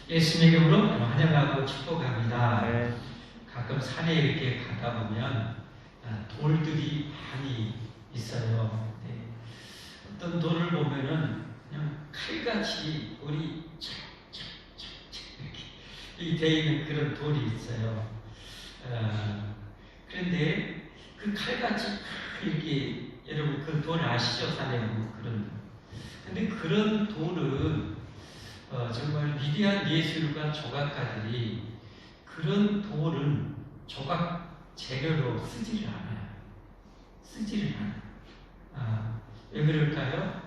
예수님의 이름으로 환영하고 축복합니다. 네. 가끔 산에 이렇게 가다 보면 돌들이 많이 있어요. 네. 어떤 돌을 보면은 그냥 칼같이 돌이 착착착착 이렇게 되어 있는 그런 돌이 있어요. 그런데 그 칼같이 이렇게 여러분 그 돌 아시죠? 산에 보면 그런 돌. 근데 그런 돌은 정말 위대한 예술가 조각가들이 그런 돌은 조각 재료로 쓰지를 않아요. 쓰지를 않아요. 왜 그럴까요?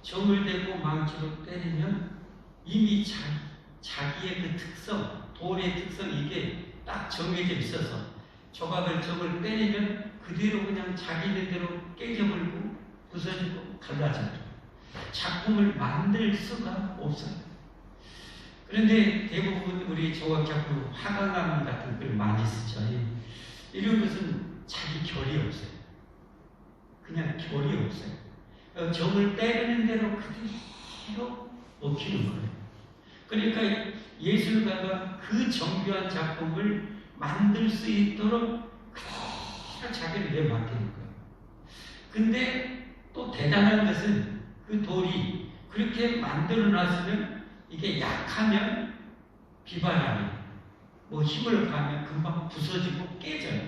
점을 대고 망치로 때리면 이미 자기의 그 특성, 돌의 특성 이게 딱 정해져 있어서 조각을 점을 때리면 그대로 그냥 자기네대로 깨져버리고 부서지고 갈라져요. 작품을 만들 수가 없어요. 그런데 대부분 우리 조각 작품, 화강암 같은 걸 많이 쓰죠. 이런 것은 자기 결이 없어요. 그냥 결이 없어요. 점을 때리는 대로 그대로 먹히는 거예요. 그러니까 예술가가 그 정교한 작품을 만들 수 있도록 그대로 자기를 내맡기는 거예요. 근데 또 대단한 것은 그 돌이 그렇게 만들어 놨으면 이게 약하면 비바람이 힘을 가하면 금방 부서지고 깨져요.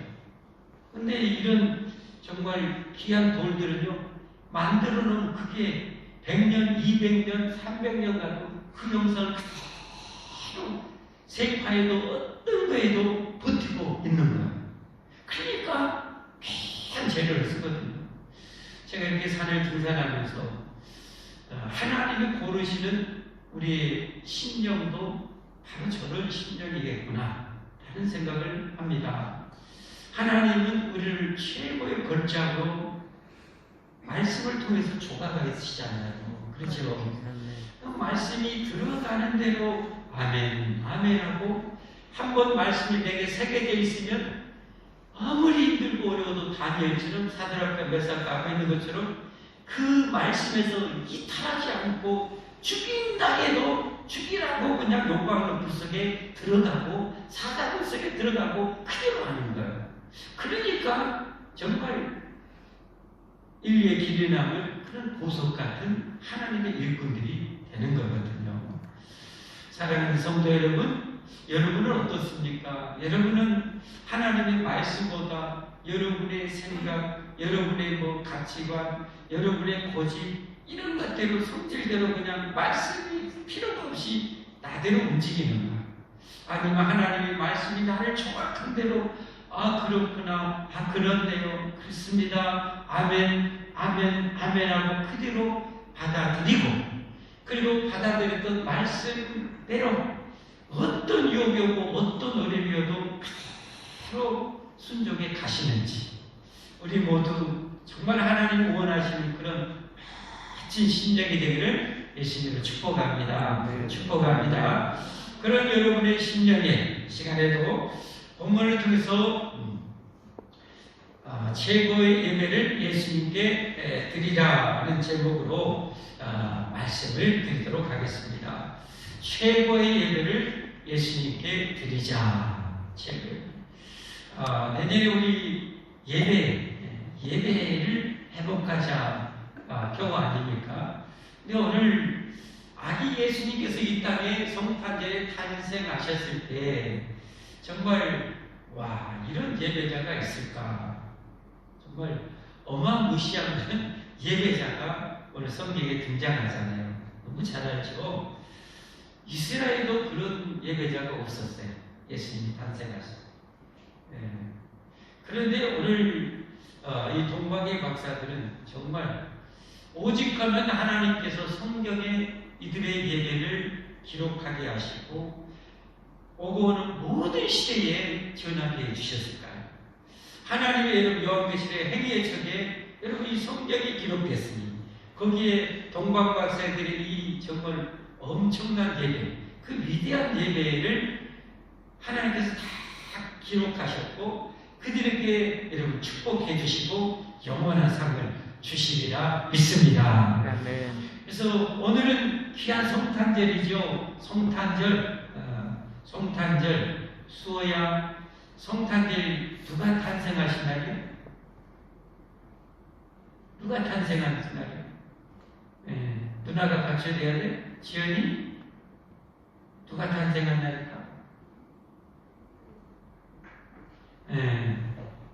근데 이런 정말 귀한 돌들은요, 만들어 놓으면 그게 100년, 200년, 300년 가도 그 영상을 그대로 색파에도 어떤 거에도 버티고 있는 거예요. 그러니까 귀한 재료를 쓰거든요. 제가 이렇게 산을 등산하면서 하나님이 고르시는 우리의 심령도 바로 저런 심령이겠구나 라는 생각을 합니다. 하나님은 우리를 최고의 걸작으로 말씀을 통해서 조각하시잖아요. 그렇죠? 그 말씀이 들어가는 대로 아멘, 아멘하고 한번 말씀이 내게 새겨져 있으면 아무리 힘들고 어려워도 다니엘처럼 사드락과 메삭과 앞에 있는 것처럼 그 말씀에서 이탈하지 않고 죽인다 해도 죽이라고 그냥 용광로 불 속에 들어가고 사다불 속에 들어가고 그대로 하는 거예요. 그러니까 정말 인류의 길이 남을 그런 보석 같은 하나님의 일꾼들이 되는 거거든요. 사랑하는 성도 여러분, 여러분은 어떻습니까? 여러분은 하나님의 말씀보다 여러분의 생각, 여러분의 가치관, 여러분의 고집 이런 것대로 성질대로 그냥 말씀이 필요도 없이 나대로 움직이는가? 아니면 하나님의 말씀이 나를 정확한 대로 그렇구나, 그렇네요, 그렇습니다, 아멘, 아멘, 아멘하고 그대로 받아들이고 그리고 받아들였던 말씀대로 어떤 유혹이 오고 어떤 어려움이 오도 그대로 순종해 가시는지 우리 모두 정말 하나님 원하시는 그런 멋진 심령이 되기를 예수님으로 축복합니다. 네. 축복합니다. 그런 여러분의 심령의 시간에도 본문을 통해서 최고의 예배를 예수님께 드리라는 제목으로 말씀을 드리도록 하겠습니다. 최고의 예배를 예수님께 드리자. 내년에 우리 예배를 회복하자 교회 아닙니까? 근데 오늘 아기 예수님께서 이 땅에 성탄절에 탄생하셨을 때 정말 이런 예배자가 있을까? 정말 어마무시한 예배자가 오늘 성경에 등장하잖아요. 너무 잘 알죠? 이스라엘도 그런 예배자가 없었어요. 예수님이 탄생하셨어요. 네. 그런데 오늘 이 동방의 박사들은 정말 오직하면 하나님께서 성경에 이들의 예배를 기록하게 하시고 오고 오는 모든 시대에 전하게 해주셨을까요? 하나님의 여러분 요한계시록의 행위의 책에 여러분 이 성경이 기록됐으니 거기에 동방 박사들의 이 정말 엄청난 예배, 그 위대한 예배를 하나님께서 다 기록하셨고 그들에게 여러분 축복해 주시고 영원한 상을 주시리라 믿습니다. 아멘. 그래서 오늘은 귀한 성탄절이죠. 성탄절, 수호야, 성탄절 누가 탄생하신 날이에요? 누가 탄생하신 날이에요? 누나가 갖춰야 돼? 지연이? 누가 탄생한 날일까?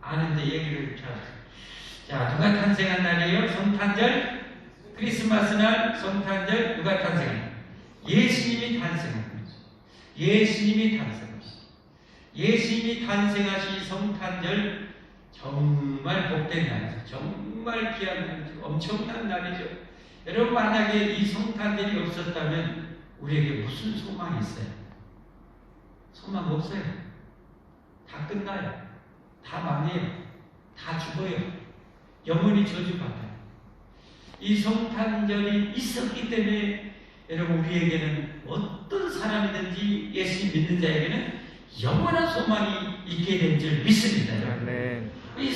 아는데 얘기를 자, 누가 탄생한 날이에요? 성탄절, 크리스마스 날, 성탄절, 누가 탄생한 날? 예수님이 탄생한 거죠. 예수님이 탄생하신. 예수님이 탄생하신 성탄절, 정말 복된 날이죠. 정말 귀한 날이죠. 엄청난 날이죠. 여러분, 만약에 이 성탄절이 없었다면 우리에게 무슨 소망이 있어요? 소망 없어요. 다 끝나요. 다 망해요. 다 죽어요. 영원히 저주받아요. 이 성탄절이 있었기 때문에 여러분, 우리에게는 어떤 사람이든지 예수님 믿는 자에게는 영원한 소망이 있게 된 줄 믿습니다. 네. 이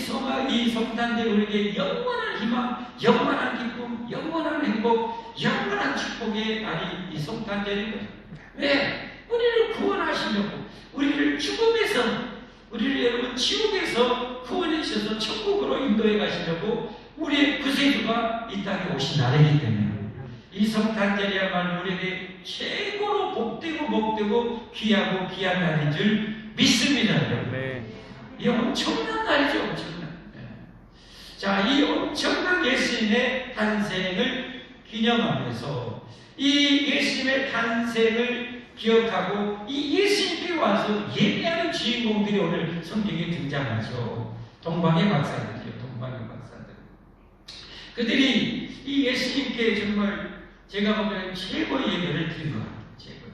성탄절 우리에게 영원한 희망, 영원한 기쁨, 영원한 행복, 영원한 축복의 날이 이 성탄절인 거죠. 왜? 우리를 구원하시려고, 우리를 죽음에서, 우리를 여러분 지옥에서 구원해 주셔서 천국으로 인도해 가시려고 우리의 구세주가 이 땅에 오신 날이기 때문에 이 성탄절이야말로 우리에게 최고로 복되고 복되고 귀하고 귀한 날인 줄 믿습니다. 네. 이 엄청난 날이죠. 엄청난. 자, 이 엄청난 예수님의 탄생을 기념하면서 이 예수님의 탄생을 기억하고 이 예수님께 와서 예배하는 주인공들이 오늘 성경에 등장하죠. 동방의 박사들이요. 동방의 박사들. 그들이 이 예수님께 정말 제가 보면 최고의 예배를 드린 것 같아요. 최고.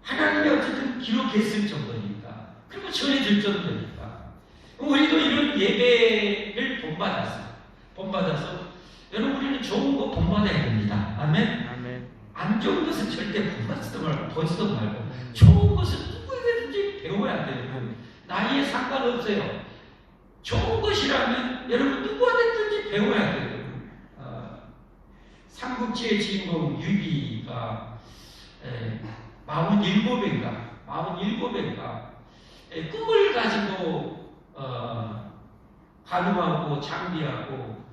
하나님이 어쨌든 기록했을 정도니까, 그리고 전해줄 정도니까 우리도 이런 예배를 본받아서 여러분, 우리는 좋은 거 본받아야 됩니다. 아멘. 아멘. 안 좋은 것은 절대 보지도 말고 좋은 것은 누구에게든지 배워야 돼요. 나이에 상관없어요. 좋은 것이라면 여러분 누구한테든지 배워야 돼요. 삼국지의 주인공 유비가 47인가 꿈을 가지고 가늠하고 장비하고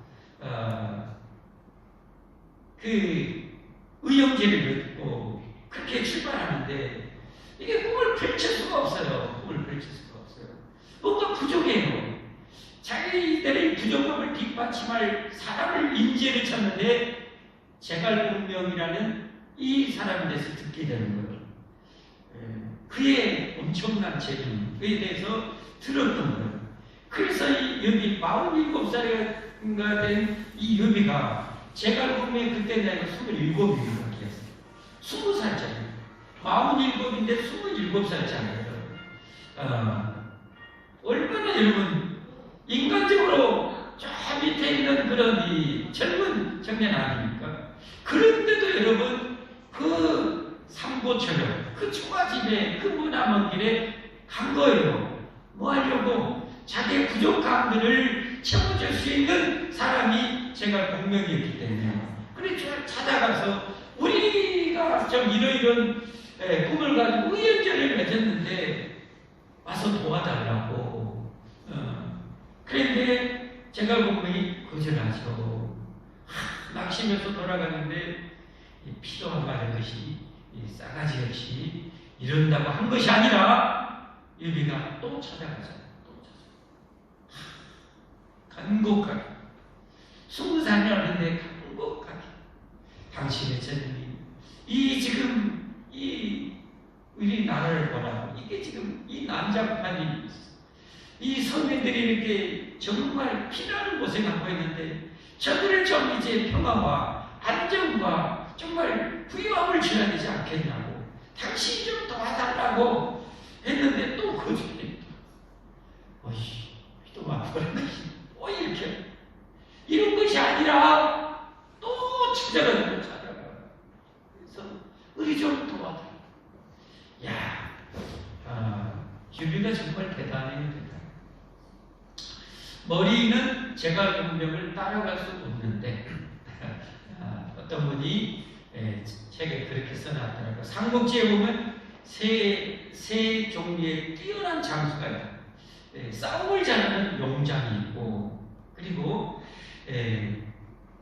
그 의형제를 넣고 그렇게 출발하는데 이게 꿈을 펼칠 수가 없어요. 뭔가 부족해요. 자기들의 부족함을 뒷받침할 사람을 인재를 찾는데 제갈공명이라는 이 사람에 대해서 듣게 되는 거예요. 그의 엄청난 재능에 대해서 들었던 거예요. 그래서 이 여비 47살인가 된 이 여비가 제갈공명이 그때 나이가 27인가 기했어요. 20살짜리. 47인데 27살짜리예요. 얼마나 여러분 인간적으로 저 밑에 있는 그런 이 젊은 청년 아닙니까? 그런데도 여러분 그 삼고처럼 그 초가집에 그 머나먼 길에 간 거예요. 뭐 하려고? 자기의 부족함들을 채워줄 수 있는 사람이 제가 공명이었기 때문에 그래서 찾아가서 우리가 좀 이런 꿈을 가지고 의연절을 맺었는데 와서 도와달라고. 그런데 제가 공명이 거절하죠. 낙심해서 돌아가는데 피도 안 마른 것이 싸가지 없이 이런다고 한 것이 아니라 유비가 또 찾아가잖아요. 간곡하게 20살이라는데 간곡하게 당신의 재능이 지금 우리 나라를 보라고 이게 지금 이 난장판이 이 서민들이 이렇게 정말 피나는 고생하고 있는데 저들을 좀 이제 평화와 안정과 정말 부유함을 줘야 되지 않겠냐고 당신이 좀 도와달라고 했는데 또 거짓말이 또 막그런 것이 이렇게 이런 것이 아니라 또 찾아가는 거 찾아가. 그래서 우리 좀 도와달라. 유비가 정말 대단해요. 머리는 제갈공명을 따라갈 수 없는데 어떤 분이 분이 책에 그렇게 써놨더라고요. 삼국지에 보면 세 종류의 뛰어난 장수가 있다. 싸움을 잘하는 용장이 있고, 그리고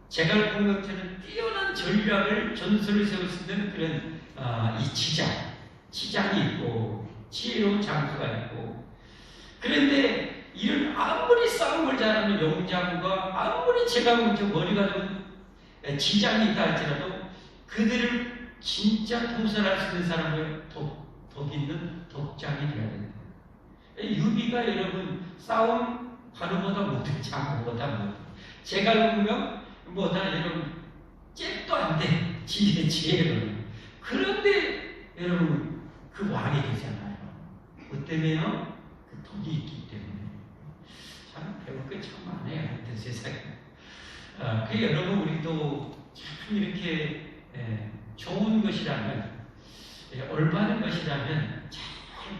제갈공명처럼 뛰어난 전략을 전술을 세울 수 있는 그런 이 치장이 있고, 지혜로운 장수가 있고. 그런데 이런 아무리 싸움을 잘하는 용장과 아무리 제갈공명 머리가 좀 지장이 있다 할지라도 그들을 진짜 통솔할 수 있는 사람을 덕 있는 덕장이 되어야 된다. 유비가 여러분 싸움 관우보다 못해, 장보다 못해. 제갈공명보다 여러분 잽도 안 돼. 지혜로. 그런데 여러분 그 왕이 되잖아요. 그 때문에요? 그 덕이 있기 때문에. 참 배울 게 참 많아요. 하여튼 세상에. 그 여러분 우리도 참 이렇게 좋은 것이라면, 올바른 것이라면 잘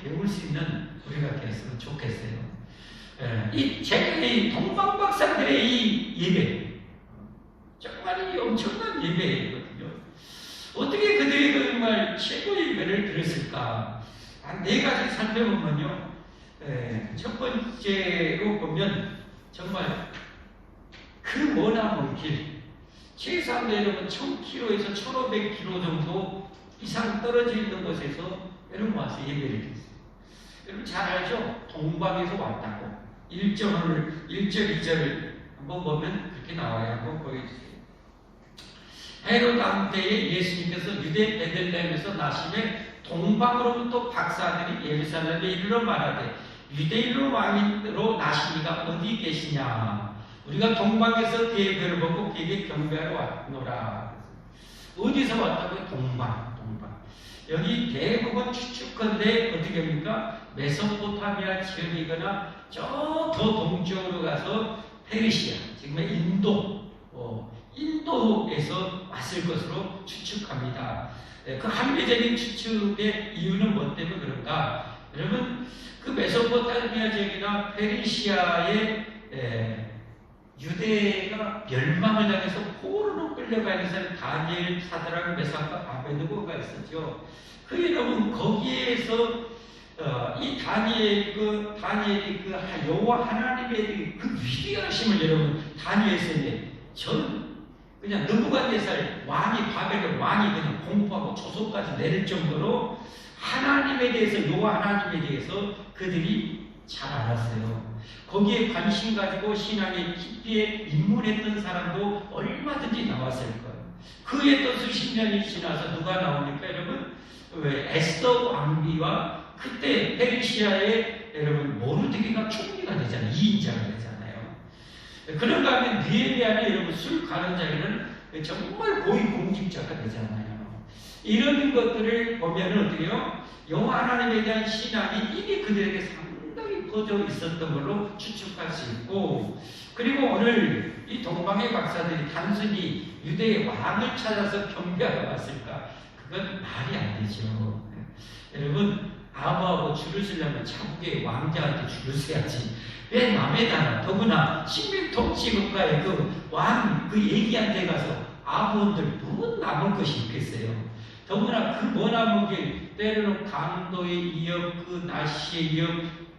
배울 수 있는 우리가 됐으면 좋겠어요. 이 동방박사들의 이 예배, 정말 이 엄청난 예배거든요. 어떻게 그들이 정말 최고의 예배를 드렸을까? 한 4가지 살펴보면요. 첫 번째로 보면 정말 그 머나먼 길, 최소한 여러분 1000km에서 1500km 정도 이상 떨어져 있는 곳에서 여러분 와서 예배를 드렸어요. 여러분 잘 알죠? 동방에서 왔다고. 1절, 2절을 한번 보면 그렇게 나와요. 한번 보여주세요. 헤롯 왕 때에 예수님께서 유대 베들레헴에서 나심에 동방으로부터 박사들이 예루살렘에 이르러 말하되 유대인으로 왕으로 나시니가 어디 계시냐? 우리가 동방에서 그의 별을 보고 그에게 경배하러 왔노라. 어디서 왔다고요? 동방. 여기 대부분 추측컨대 어떻게 합니까? 메소포타미아 지역이거나 저 더 동쪽으로 가서 페르시아, 지금 인도에서 왔을 것으로 추측합니다. 그 합리적인 추측의 이유는 뭐 때문에 그런가? 여러분, 그 메소포타미아 지역이나 페르시아의 유대가 멸망을 당해서 포로로 끌려가는 사람 다니엘, 사드락, 메삭과 아베드고가 있었죠. 그 여러분 거기에서 이 다니엘이 그 여호와 하나님의 그 위대하심을 여러분 다니엘서에 그냥 느부갓네살 왕이 바벨론 왕이 그냥 공포하고 조소까지 내릴 정도로 하나님에 대해서 여호와 하나님에 대해서 그들이 잘 알았어요. 거기에 관심 가지고 신앙에 깊이 입문했던 사람도 얼마든지 나왔을 거예요. 그에 또 수십 년이 지나서 누가 나옵니까, 여러분? 에스더 왕비와 그때 페르시아의 여러분 모르드게가 총리가 되잖아요. 2인자가 되잖아요. 그런가 하면 느헤미야는 여러분 술 가는 자리는 정말 고위 공직자가 되잖아요. 이런 것들을 보면 어떻게요? 여호와 하나님에 대한 신앙이 이미 그들에게 상당히 퍼져 있었던 걸로 추측할 수 있고, 그리고 오늘 이 동방의 박사들이 단순히 유대의 왕을 찾아서 경배하러 왔을까? 그건 말이 안 되죠. 여러분, 아부하고 줄을 서려면 자국의 왕자한테 줄을 서야지. 왜 남의 나라, 더구나 식민통치국가의 그 왕, 그 얘기한테 가서 아부원들 무슨 남을 것이 있겠어요. 더구나 그 머나먼 길, 때로는 강도의 위협, 그 날씨의 위협,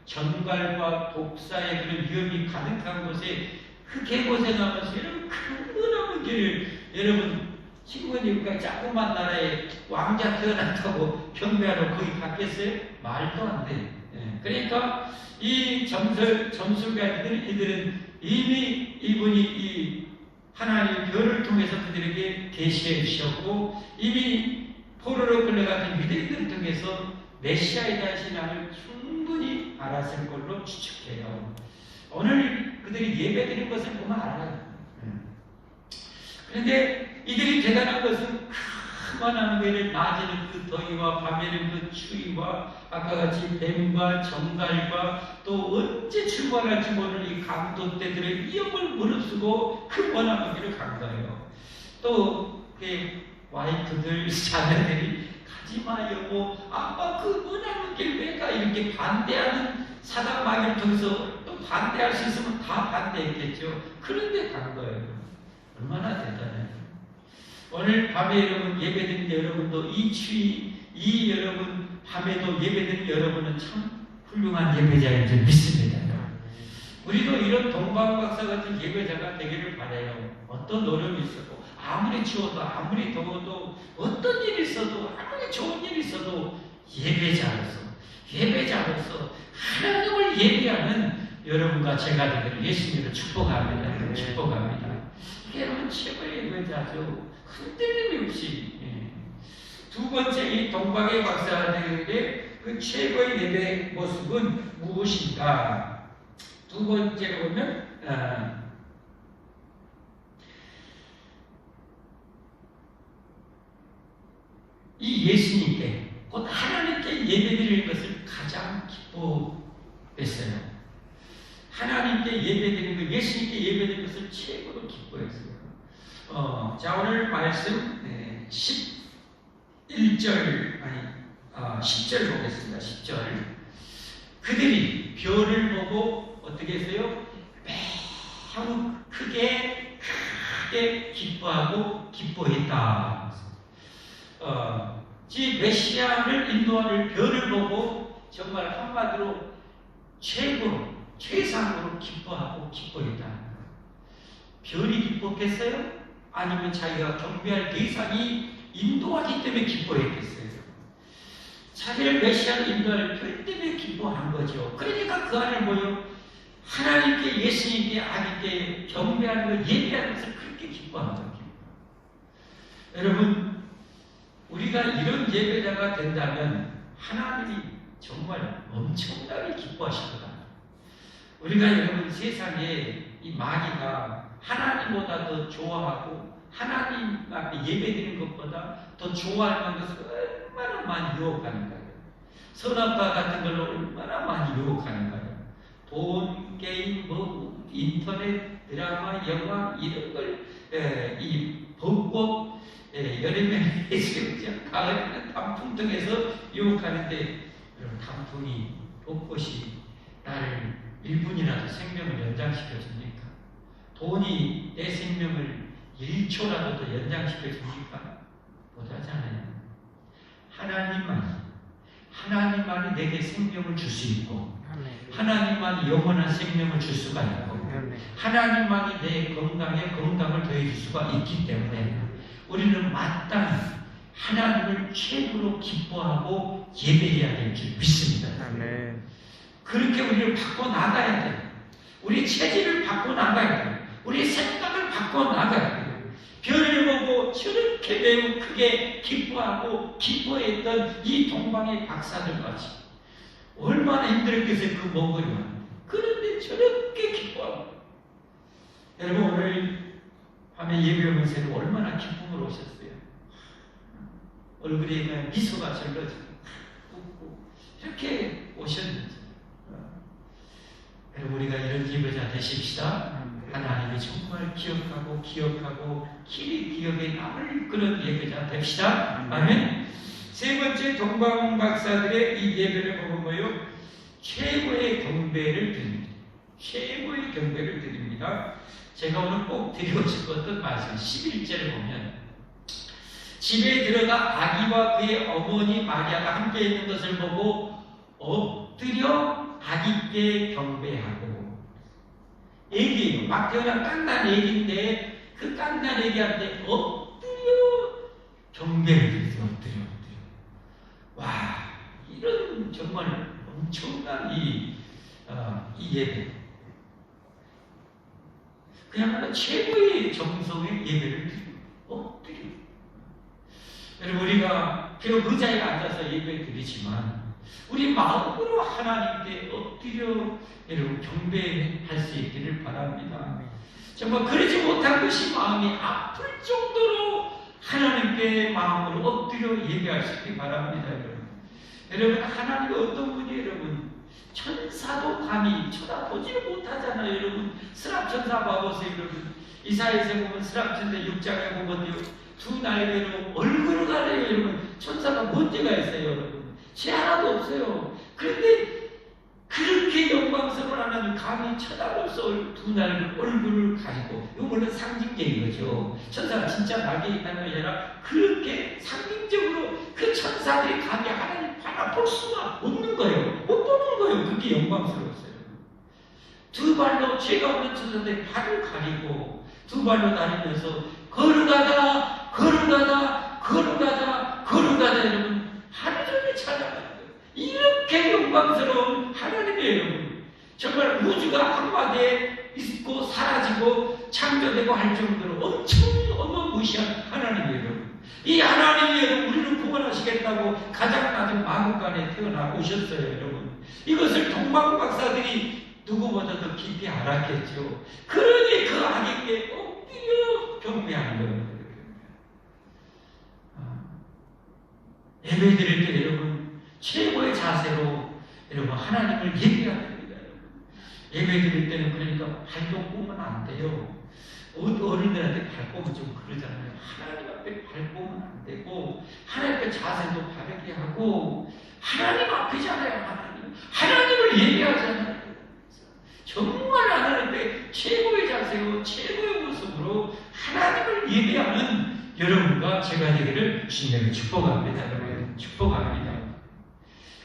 전갈과 독사의 그런 위험이 가득한 곳에 그 개고생하면서 여러분 그 머나먼 길을 여러분 친구니까 자그만 나라에 왕자 태어났다고 경배하러 거기 갔겠어요? 말도 안 돼. 그러니까 이 점술가들은 이들은 이미 이분이 이 하나님 별을 통해서 그들에게 계시해 주셨고 이미 포로로 끌려가는 유대인들을 통해서 메시아에 대한 신앙을 충분히 알았을 걸로 추측해요. 오늘 그들이 예배드린 것을 보면 알아요. 그런데 이들이 대단한 것은 그만한 매를 낮에는 그 더위와 밤에는 그 추위와 아까 같이 뱀과 정갈과 또 언제 출발할지 모르는 이 강도 때들의 위험을 무릅쓰고 그 머나먼 길을 간 거예요. 또 그 와이프들, 자녀들이 가지마 여보, 아빠 그 머나먼 길 왜가 이렇게 반대하는 사단 마귀를 통해서 또 반대할 수 있으면 다 반대했겠죠. 그런데 간 거예요. 얼마나 대단해요. 오늘 밤에 여러분 예배드린 여러분도 이 추위, 이 여러분 밤에도 예배드린 여러분은 참 훌륭한 예배자인 줄 믿습니다. 우리도 이런 동방박사 같은 예배자가 되기를 바라요. 어떤 어려움이 있어도, 아무리 추워도, 아무리 더워도, 어떤 일이 있어도, 아무리 좋은 일이 있어도 예배자로서 하나님을 예배하는 여러분과 제가 되기를 예수님으로 축복합니다. 축복합니다. 이게 여러분 최고의 예배자죠. 흔들림이 없이. 두 번째 이 동방의 박사들의 그 최고의 예배 모습은 무엇인가? 두 번째로 보면 이 예수님께 곧 하나님께 예배드리는 것을 가장 기뻐했어요. 하나님께 예배드리는 것, 예수님께 예배드리는 것을 최고로 기뻐했어요. 자, 오늘 말씀 10절 보겠습니다. 10절. 그들이 별을 보고 어떻게 했어요? 매우 크게 기뻐하고 기뻐했다. 메시아를 인도하는 별을 보고 정말 한마디로 최고로, 최상으로 기뻐하고 기뻐했다. 별이 기뻤겠어요? 아니면 자기가 경배할 대상이 인도하기 때문에 기뻐했겠어요? 자기를 메시아로 인도할 별 때문에 기뻐한 거죠. 그러니까 그 안을 보여 하나님께, 예수님께, 아기께 경배하는 것, 예배하는 것을 그렇게 기뻐한 거예요. 여러분, 우리가 이런 예배자가 된다면 하나님이 정말 엄청나게 기뻐하실 거다. 우리가 여러분 세상에 이 마귀가 하나님보다 더 좋아하고 하나님 앞에 예배드리는 것보다 더 좋아할 만한 것을 얼마나 많이 유혹하는가요? 선악과 같은 걸로 얼마나 많이 유혹하는가요? 돈, 게임, 인터넷, 드라마, 영화 이런 걸 이 벚꽃, 여름에 해수욕장, 가을에는 단풍 등에서 유혹하는데 그럼 단풍이, 벚꽃이 나를 1분이라도 생명을 연장시켜줍니까? 돈이 내 생명을 1초라도 더 연장시켜줍니까? 못하잖아요. 하나님만이 내게 생명을 줄 수 있고, 하나님만이 영원한 생명을 줄 수가 있고, 하나님만이 내 건강에 건강을 더해줄 수가 있기 때문에 우리는 마땅히 하나님을 최고로 기뻐하고 예배해야 될 줄 믿습니다. 아멘. 그렇게 우리를 바꿔나가야 돼요. 우리 체질을 바꿔나가야 돼요. 우리 생각을 바꿔나가야 돼요. 별을 보고 저렇게 매우 크게 기뻐하고 기뻐했던 이 동방의 박사들 같이 얼마나 힘들었겠어요. 그 먼 거리만. 그런데 저렇게 기뻐하고. 여러분 오늘 밤에 예배 오면서 얼마나 기쁨으로 오셨어요. 얼굴에 그냥 미소가 절러지고 웃고 이렇게 오셨는지. 여러분 우리가 이런 예배자 되십시다. 하나님이 정말 기억하고 길이 기억에 남을 그런 예배자 됩시다. 아멘. 세 번째 동방 박사들의 이 예배를 보면 뭐예요? 최고의 경배를 드립니다. 최고의 경배를 드립니다. 제가 오늘 꼭 드리고 싶었던 말씀 11절을 보면 집에 들어가 아기와 그의 어머니 마리아가 함께 있는 것을 보고 엎드려 아기께 경배하고. 애기예요. 막 태어난 깐난 애기인데 그 깐난 애기한테 엎드려 경배를 드리죠. 엎드려. 와, 이런 정말 엄청난 이 예배. 그야말로 최고의 정성의 예배를 엎드려. 여러분 우리가 비록 의자에 앉아서 예배 드리지만 우리 마음으로 하나님께 엎드려 여러분 경배할 수 있기를 바랍니다. 정말 그러지 못한 것이 마음이 아플 정도로 하나님께 마음으로 엎드려 예배할 수 있기 바랍니다. 여러분 하나님이 어떤 분이 여러분 천사도 감히 쳐다보지를 못하잖아요. 여러분 스랍천사 봐보세요. 여러분 이사야에서 보면 스랍천사 6장에 보면요 두 날개로 얼굴을 가려요. 여러분 천사가 뭔지가 있어요. 여러분 죄 하나도 없어요. 그런데 그렇게 영광스러운 하나님 감히 쳐다볼 수 두 날 얼굴을 가리고, 이거 물론 상징적인 거죠. 천사가 진짜 날개 있다는 것이 아니라 그렇게 상징적으로 그 천사들이 감히 하나님 바라볼 수가 없는 거예요. 못 보는 거예요. 그게 영광스러웠어요. 두 발로 죄가 없는 천사들이 발을 가리고 두 발로 다니면서 걸어가다 여러분 하늘을 찾아가는 거예요. 이렇게 영광스러운 하나님이에요. 여러분. 정말 우주가 한마디에 있고 사라지고 창조되고 할 정도로 엄청 어마무시한 하나님이에요. 여러분. 이 하나님이 여러분 우리를 구원하시겠다고 가장 낮은 마구간에 태어나 오셨어요. 여러분. 이것을 동방박사들이 누구보다 더 깊이 알았겠죠. 그러니 그 악에게 엎드려 경배하는 거예요. 예배 드릴 때 여러분 최고의 자세로 여러분 하나님을 예배해야 됩니다. 예배 드릴 때는 그러니까 발도 꼬면 안 돼요. 어른들한테 발 꼬면 좀 그러잖아요. 하나님 앞에 발 꼬면 안 되고 하나님 앞에 자세도 바르게 하고 하나님 앞이잖아요. 하나님을 예배하잖아요. 정말 하나님 앞에 최고의 자세로 최고의 모습으로 하나님을 예배하는 여러분과 제가 되기를 주님에게 축복합니다. 여러분 축복합니다.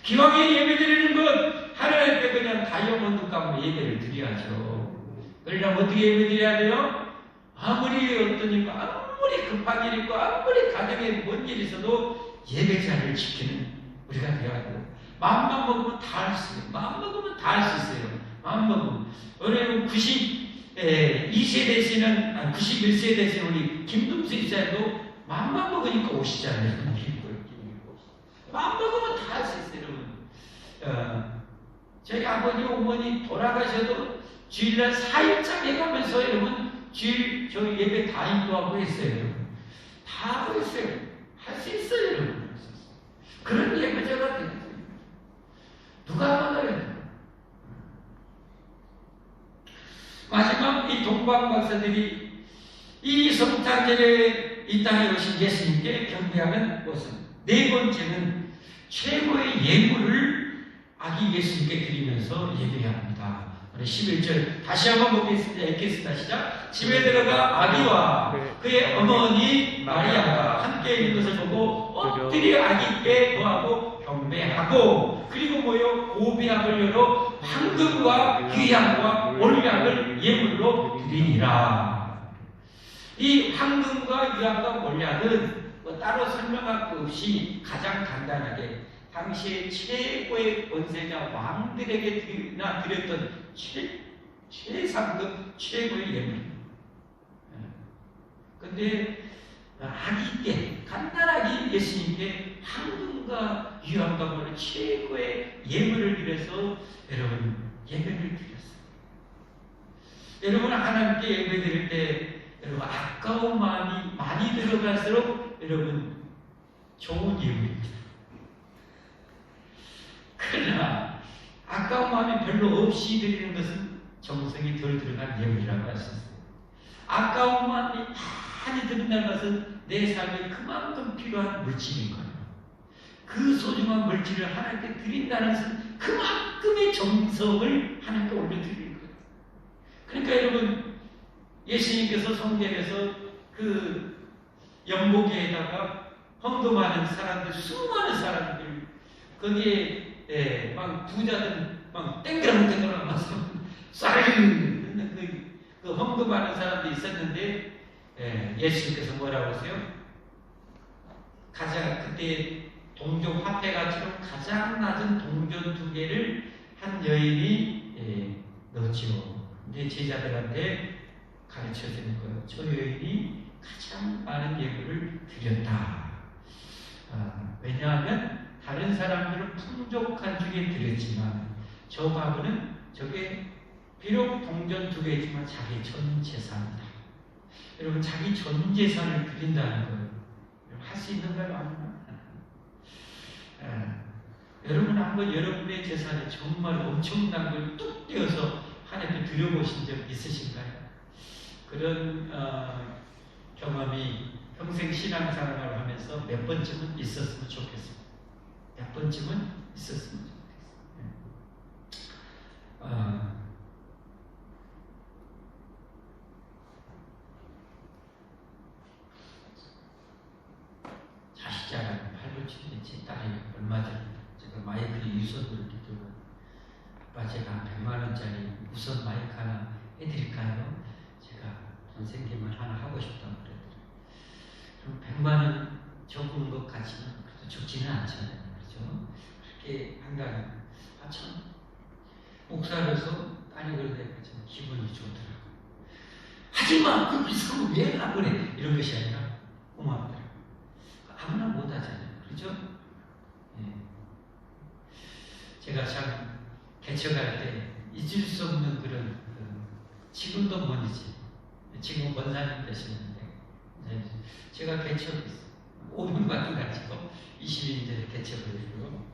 기왕에 예배드리는 것 하나님 앞에 그냥 다이아몬드 값으로 예배를 드려야죠. 그러려면 어떻게 예배드려야 돼요? 아무리 어떤 일과 아무리 급한 일 있고 아무리 가정에 뭔 일이 있어도 예배 자리를 지키는 우리가 되어야 돼요. 마음만 먹으면 다 할 수 있어요. 마음 먹으면 다 할 수 있어요. 마음 먹으면 오늘 91세대시는 우리 김동수 이사님도 마음만 먹으니까 오시잖아요. 마음 먹으면 다 할 수 있어요. 여러분. 저희 아버지 어머니 돌아가셔도 주일날 4일장 해가면서 여러분 주일 저희 예배 다 인도하고 했어요. 여러분. 다 하고 있어요. 할 수 있어요. 여러분. 그런 예배자가 되는 거예요. 누가 막아요? 마지막 이 동방박사들이 이 성탄절에 이 땅에 오신 예수님께 경배하는 것은 네 번째는 최고의 예물을 아기 예수님께 드리면서 예배해야 합니다. 11절 다시 한번 읽겠습니다. 시작. 집에 들어가 아기와 그의 어머니 마리아가 함께 있는 것을 보고 엎드려 아기께 거하고 경배하고 그리고 모여 고비약을 열어 황금과 귀향과 몰약을 예물로 드리니라. 이 황금과 유향과 몰약은 뭐 따로 설명할 것 없이 가장 간단하게 당시의 최고의 권세자 왕들에게 드렸던 최상급 최고의 예물. 근데 아기께 간단하게 예수님께 황금과 유향과 몰약 최고의 예물을 드려서 여러분 예배를 드렸어요. 여러분 하나님께 예배 드릴 때 여러분 아까운 마음이 많이 들어갈수록 여러분 좋은 예물입니다. 그러나 아까운 마음이 별로 없이 드리는 것은 정성이 덜 들어간 예물이라고 할 수 있어요. 아까운 마음이 많이 드린다는 것은 내 삶에 그만큼 필요한 물질인 거예요. 그 소중한 물질을 하나님께 드린다는 것은 그만큼의 정성을 하나님께 올려드리는 거예요. 그러니까 여러분 예수님께서 성경에서 그 연복에다가 헌금하는 사람들, 수많은 사람들 거기에 막 부자들 막 땡그랑땡그랑 막 쌀을 그 헌금하는 사람들이 있었는데 예수님께서 뭐라고 하세요? 가장 그때 동전 화폐 가치로 가장 낮은 동전 2개를 한 여인이 넣었지요. 근데 제자들한테 가르쳐 주는 거예요. 저 여인이 가장 많은 예물을 드렸다. 왜냐하면 다른 사람들은 풍족한 중에 드렸지만 저 바보는 저게 비록 동전 2개지만 자기 전 재산이다. 여러분 자기 전 재산을 드린다는 거예요. 할 수 있는가요? 여러분 한번 여러분의 재산에 정말 엄청난 걸 뚝 떼어서 하나님께 드려보신 적 있으신가요? 그런 경험이 평생 신앙생활을 하면서 몇 번쯤은 있었으면 좋겠습니다. 몇 번쯤은 있었으면 좋겠습니다. 자식자랑 팔불치들이 제 딸이 얼마 전에 제가 마이크를 유선으로 이렇게 들고 아빠 제가 한 100만 원짜리 무선 마이크 하나 해드릴까요? 제가 선생님을 하나 하고 싶다고 그랬더니 그럼 100만 원 적은 것 같지만 그래도 적지는 않잖아요. 그렇죠? 그렇게 한다면 참 목사로서 딸이 그러니까 좀 기분이 좋더라고요. 하지만 그 비상을 왜 하려고 그래? 이런 것이 아니라 고맙더라고요. 아무나 못하잖아요. 그렇죠? 예. 제가 참 개척할 때 잊을 수 없는 그런 지금도 못이지. 지금 권사님 되시는데 제가 개척했어요. 500만 원 가지고 20인들의 개척을 해주고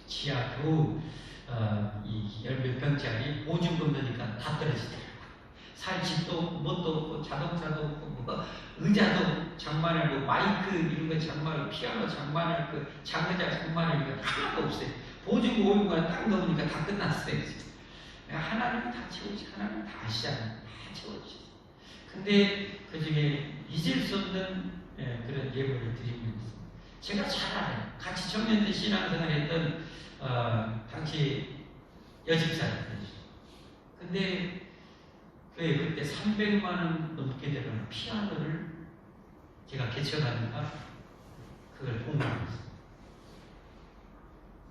지하 겨우 이 열몇 평짜리 보증금 넣으니까 다 떨어지더라고요. 살 집도 뭣도 없고 자동차도 없고 뭐 의자도 장만하고 마이크 이런 거 장만하고 피아노 장만하고 장의자 장만하니까 하나도 없어요. 보증금 500만 딱 넣으니까 다 끝났어요. 하나님이 다 채우시, 하나님이 다 아시잖아요. 다 채워주셨어요. 근데 그 중에 잊을 수 없는 그런 예물을 드리면서 제가 잘 알아요. 같이 청년들 신앙생활 했던 당시 여집사였거든요. 근데 그때 300만 원 넘게 되는 피아노를 제가 개척하니까 그걸 공부했어요.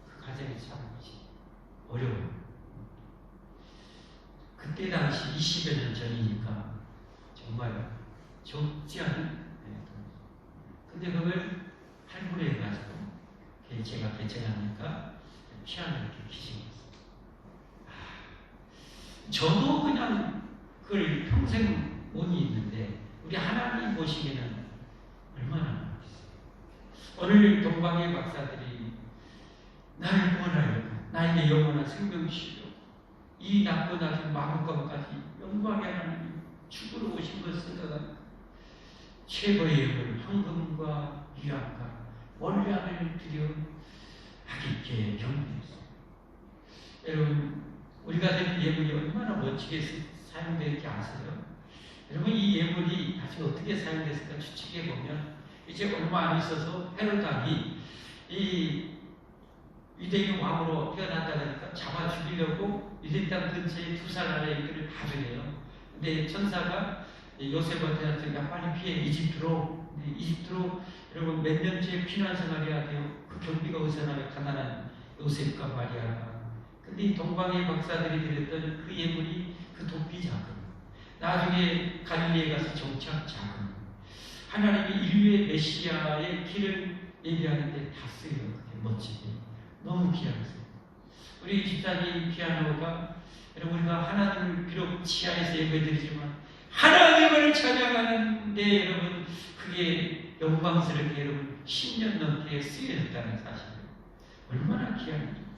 그 과정이 참 어려워요. 그때 당시 20여 년 전이니까 정말 적지 않은 근데 그걸 할부해가지고 제가 개척하니까 피아노를 이렇게 기증했어요. 저도 그냥 그걸 평생 못 잊는데 우리 하나님 보시기에는 얼마나 많겠어요. 오늘 동방의 박사들이 나를 구원하려고 나에게 영원한 생명 주시려고 이 나쁜 아주 마음껏까지 영광의 하나님 죽으러 오신 것을 생각하니까 최고의 예물 황금과 유향과 원량을 드려 하기께 경배했어요. 여러분 우리가 드린 예물이 얼마나 멋지게 사용될지 아세요? 여러분 이 예물이 아직 어떻게 사용됐을까 추측해 보면 이제 얼마 안 있어서 헤롯 왕이 이 유대인 왕으로 태어났다 보니까 잡아 죽이려고 유대인 땅 근처에 두 살 아래 이들을 가져내요. 근데 천사가 요셉한테 야 빨리 피해 이집트로 여러분 몇 년째 피난 생활해야 돼요. 그 경비가 어디서 나요? 가난한 요셉과 마리아가. 근데 이 동방의 박사들이 드렸던 그 예물이 그 도피 자금, 나중에 갈릴리에 가서 정착 자금, 하나님이 인류의 메시아의 길을 예비하는데 다 쓰여요. 그게 멋지게 너무 귀하겠어요. 우리 집사님 피아노가 여러분 우리가 하나님을 비록 지하에서 예배드리지만 하나님을 찬양하는데 여러분 그게 영광스럽게 여러분 10년 넘게 쓰여졌다는 사실을 얼마나 귀한 일입니까?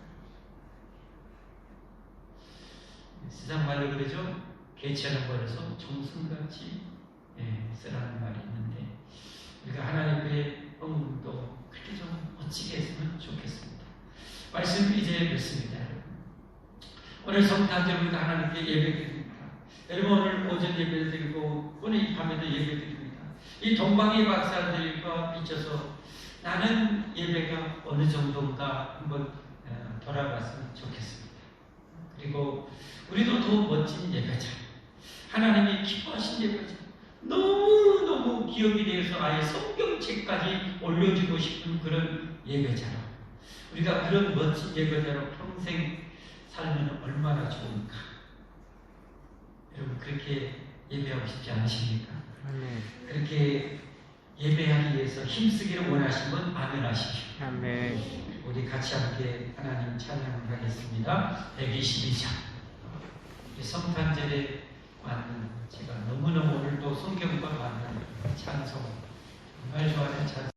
세상 말로 그러죠. 개처럼 벌어서 정성같이 쓰라는 말이 있는데 우리가 하나님의 언급도 그렇게 좀 멋지게 했으면 좋겠습니다. 말씀 이제 뵙습니다. 오늘 성탄절 우리가 하나님께 예배드립니다. 여러분 오늘 오전 예배를 드리고 오늘 이 밤에도 예배드립니다. 이 동방의 박사들과 비춰서 나는 예배가 어느 정도인가 한번 돌아봤으면 좋겠습니다. 그리고 우리도 더 멋진 예배자, 하나님이 기뻐하신 예배자, 너무너무 기억이 되어서 아예 성경책까지 올려주고 싶은 그런 예배자로 우리가 그런 멋진 예배자로 평생 살면 얼마나 좋을까. 여러분 그렇게 예배하고 싶지 않으십니까? 그렇게 예배하기 위해서 힘쓰기를 원하시면 아멘 하십시오. 아멘. 우리 같이 함께 하나님 찬양을 하겠습니다. 122장. 성탄절에 맞는 제가 너무너무 오늘도 성경과 맞는 찬송 정말 좋아하는 찬송